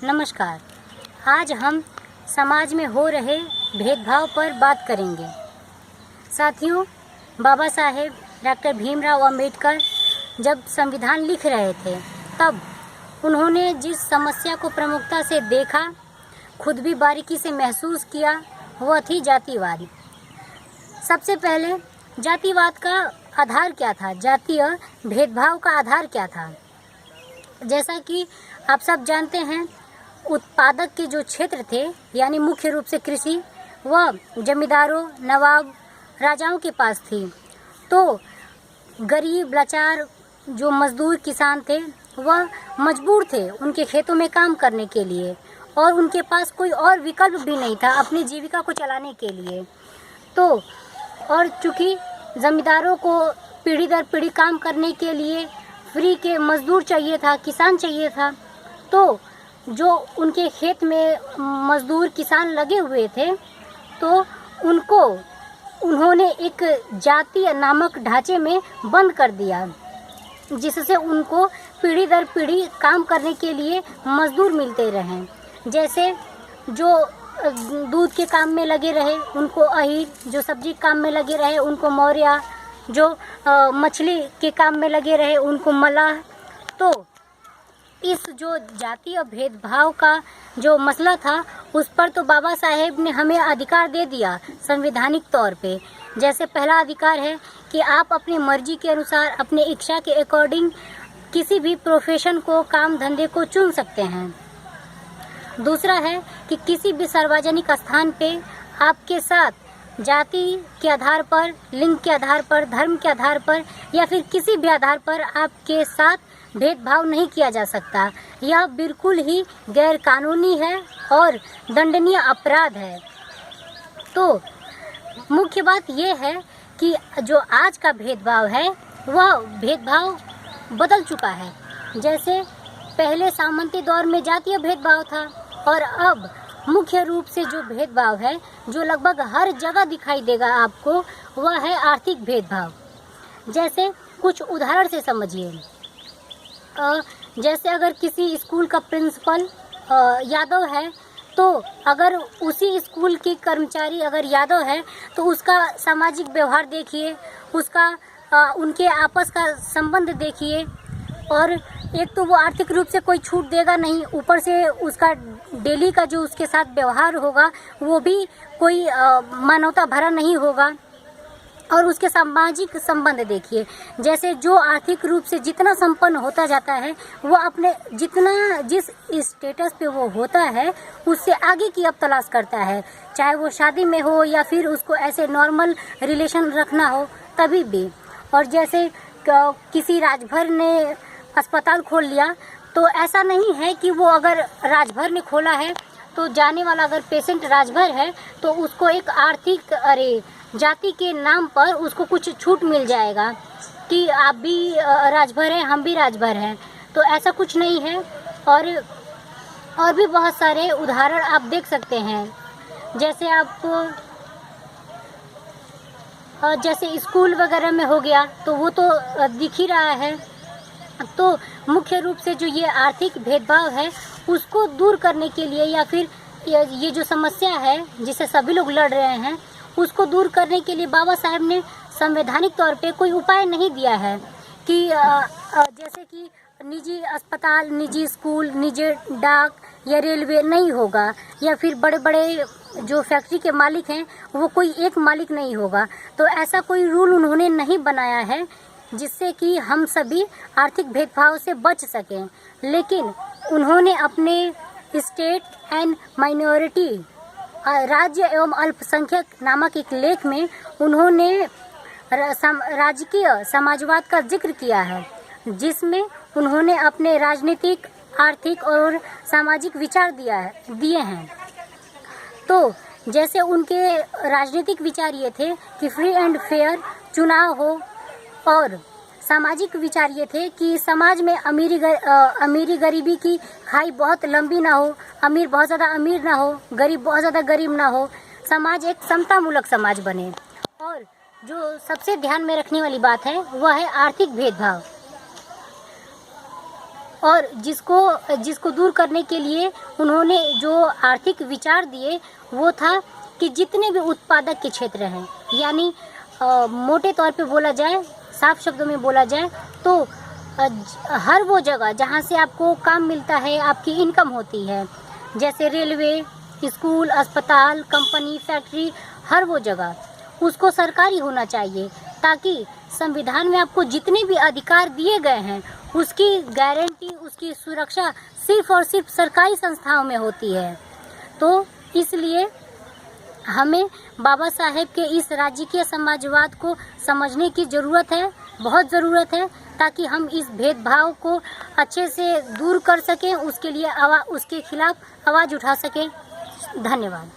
नमस्कार। आज हम समाज में हो रहे भेदभाव पर बात करेंगे। साथियों, बाबा साहेब डॉक्टर भीमराव अंबेडकर जब संविधान लिख रहे थे तब उन्होंने जिस समस्या को प्रमुखता से देखा, खुद भी बारीकी से महसूस किया, वह थी जातिवाद। सबसे पहले जातिवाद का आधार क्या था, जातीय भेदभाव का आधार क्या था। जैसा कि आप सब जानते हैं, उत्पादक के जो क्षेत्र थे यानी मुख्य रूप से कृषि, वह जमींदारों, नवाब, राजाओं के पास थी। तो गरीब लाचार जो मजदूर किसान थे वह मजबूर थे उनके खेतों में काम करने के लिए, और उनके पास कोई और विकल्प भी नहीं था अपनी जीविका को चलाने के लिए। तो और चूँकि जमींदारों को पीढ़ी दर पीढ़ी काम करने के लिए फ्री के मजदूर चाहिए था, किसान चाहिए था, तो जो उनके खेत में मजदूर किसान लगे हुए थे तो उन्होंने एक जातीय नामक ढांचे में बंद कर दिया, जिससे उनको पीढ़ी दर पीढ़ी काम करने के लिए मजदूर मिलते रहें। जैसे जो दूध के काम में लगे रहे उनको अहीर, जो सब्जी के काम में लगे रहे उनको मौर्या, जो मछली के काम में लगे रहे उनको मलाह। तो इस जो जातीय भेदभाव का जो मसला था उस पर तो बाबा साहेब ने हमें अधिकार दे दिया संवैधानिक तौर पे। जैसे पहला अधिकार है कि आप अपनी मर्जी के अनुसार, अपने इच्छा के अकॉर्डिंग किसी भी प्रोफेशन को, काम धंधे को चुन सकते हैं। दूसरा है कि किसी भी सार्वजनिक स्थान पे आपके साथ जाति के आधार पर, लिंग के आधार पर, धर्म के आधार पर या फिर किसी भी आधार पर आपके साथ भेदभाव नहीं किया जा सकता। यह बिल्कुल ही गैर कानूनी है और दंडनीय अपराध है। तो मुख्य बात यह है कि जो आज का भेदभाव है वह भेदभाव बदल चुका है। जैसे पहले सामंती दौर में जातीय भेदभाव था और अब मुख्य रूप से जो भेदभाव है, जो लगभग हर जगह दिखाई देगा आपको, वह है आर्थिक भेदभाव। जैसे कुछ उदाहरण से समझिए। जैसे अगर किसी स्कूल का प्रिंसिपल यादव है, तो अगर उसी स्कूल की कर्मचारी अगर यादव है तो उसका सामाजिक व्यवहार देखिए, उसका उनके आपस का संबंध देखिए। और एक तो वो आर्थिक रूप से कोई छूट देगा नहीं, ऊपर से उसका डेली का जो उसके साथ व्यवहार होगा वो भी कोई मानवता भरा नहीं होगा। और उसके सामाजिक संबंध देखिए, जैसे जो आर्थिक रूप से जितना संपन्न होता जाता है वो अपने जिस स्टेटस पे वो होता है उससे आगे की अब तलाश करता है, चाहे वो शादी में हो या फिर उसको ऐसे नॉर्मल रिलेशन रखना हो तभी भी। और जैसे किसी राजभर ने अस्पताल खोल लिया, तो ऐसा नहीं है कि वो अगर राजभर ने खोला है तो जाने वाला अगर पेशेंट राजभर है तो उसको एक आर्थिक जाति के नाम पर उसको कुछ छूट मिल जाएगा कि आप भी राजभर हैं, हम भी राजभर हैं। तो ऐसा कुछ नहीं है। और भी बहुत सारे उदाहरण आप देख सकते हैं। जैसे आपको जैसे स्कूल वगैरह में हो गया तो वो तो दिख ही रहा है। तो मुख्य रूप से जो ये आर्थिक भेदभाव है उसको दूर करने के लिए, या फिर ये जो समस्या है जिसे सभी लोग लड़ रहे हैं, उसको दूर करने के लिए बाबा साहब ने संवैधानिक तौर पे कोई उपाय नहीं दिया है कि जैसे कि निजी अस्पताल, निजी स्कूल, निजी डाक या रेलवे नहीं होगा, या फिर बड़े बड़े जो फैक्ट्री के मालिक हैं वो कोई एक मालिक नहीं होगा। तो ऐसा कोई रूल उन्होंने नहीं बनाया है जिससे कि हम सभी आर्थिक भेदभाव से बच सकें। लेकिन उन्होंने अपने स्टेट एंड माइनॉरिटी, राज्य एवं अल्पसंख्यक नामक एक लेख में उन्होंने राजकीय समाजवाद का जिक्र किया है, जिसमें उन्होंने अपने राजनीतिक, आर्थिक और सामाजिक विचार दिए हैं। तो जैसे उनके राजनीतिक विचार ये थे कि फ्री एंड फेयर चुनाव हो, और सामाजिक विचार ये थे कि समाज में अमीरी गरीबी की खाई बहुत लंबी ना हो, अमीर बहुत ज़्यादा अमीर ना हो, गरीब बहुत ज़्यादा गरीब ना हो, समाज एक समतामूलक समाज बने। और जो सबसे ध्यान में रखने वाली बात है वह है आर्थिक भेदभाव। और जिसको दूर करने के लिए उन्होंने जो आर्थिक विचार दिए वो था कि जितने भी उत्पादक के क्षेत्र हैं, यानी मोटे तौर पे बोला जाए, साफ शब्दों में बोला जाए तो हर वो जगह जहाँ से आपको काम मिलता है, आपकी इनकम होती है, जैसे रेलवे, स्कूल, अस्पताल, कंपनी, फैक्ट्री, हर वो जगह उसको सरकारी होना चाहिए, ताकि संविधान में आपको जितने भी अधिकार दिए गए हैं उसकी गारंटी, उसकी सुरक्षा सिर्फ और सिर्फ सरकारी संस्थाओं में होती है। तो इसलिए हमें बाबा साहेब के इस राजकीय समाजवाद को समझने की ज़रूरत है, बहुत ज़रूरत है, ताकि हम इस भेदभाव को अच्छे से दूर कर सकें, उसके लिए उसके खिलाफ आवाज़ उठा सकें। धन्यवाद।